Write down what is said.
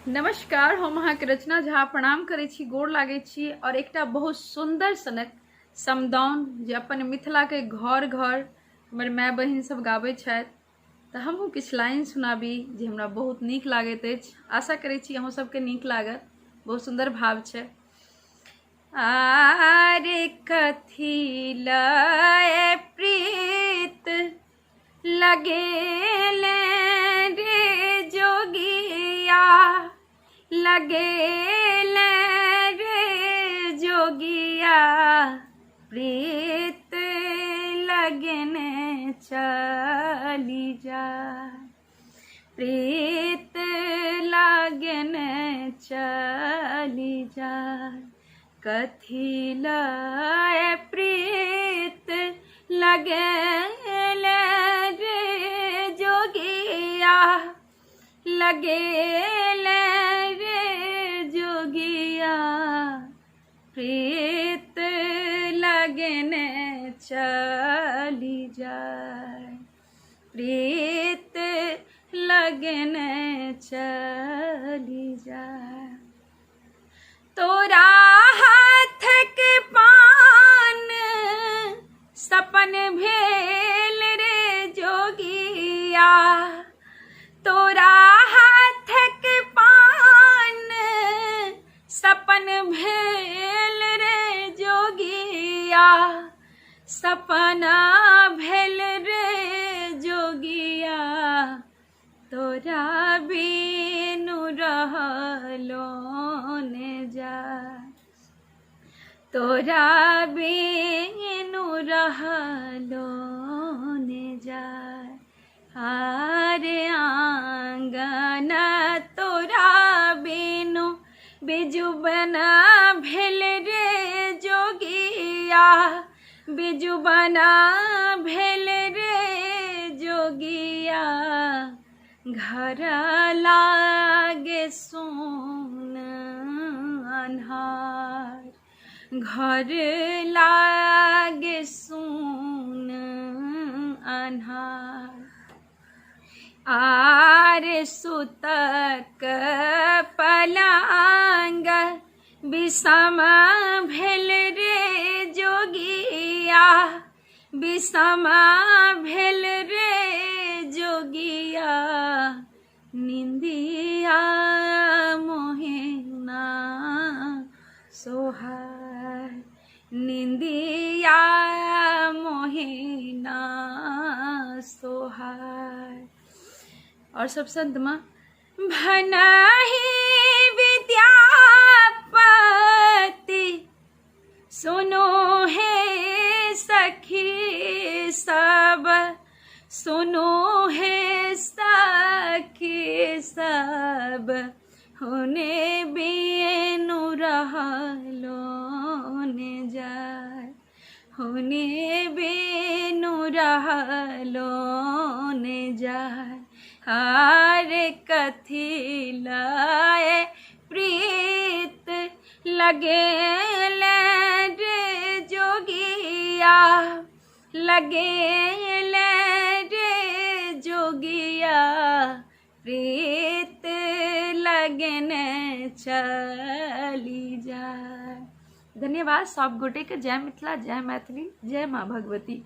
नमस्कार, हम अहाँ के रचना झा प्रणाम करै छी, गोर लागै छी। और एकटा बहुत सुंदर सनक समदाउन जे अपन मिथिला के घर घर हमर माय बहिन सब गाबै छथि, तऽ हमहूँ किछु लाइन सुनाबी जे हमरा बहुत नीक लागैत अछि। आशा करै छी अहूँ सबके नीक लागत। बहुत सुंदर भाव छै। आरे कथी लय प्रीत लगेले रे जोगिया, लगेले रे जोगिया, प्रीत लगने चली जा, प्रीत लगने चली जा। कथी लय प्रीत लगेले रे जोगिया, लगेले रे जोगिया, प्रीत लगने चली जाए, प्रीत लगने चली जाए। तोरा हाथ के पान सपन भेल रे जोगिया, तोरा हाथ के पान सपन भेल रे जोगिया, सपना भेल रे जोगिया, तोरा बिनु रहलो ने जा, तोरा बिनु रहलो ने जा। हारे आंगन तोरा बिनु बिजुबना भेल रे जोगिया, बिजुबना भेल रे जोगिया, घर लागे सुन अन्हार, घर लागे सुन अन्हार। आरे सुतक पलंग विषम भेल रे जोगिया, विषम भेल रे जोगिया, निंदिया मोहिना सोहार, निंदिया मोहिना सोहार। और सब संत माँ भनाही विद्यापति सुनो है सखी सब, सुनो है सखी सब, होने बिनु रहलो ने जाए, होने बिनु रहलो ने जाए। हारे कथी लय प्रीत लगेले रे जोगिया, लगेले रे जोगिया, प्रीत लगने चली जाए। धन्यवाद सब गोटे के। जय मिथिला, जय मैथिली, जय माँ भगवती।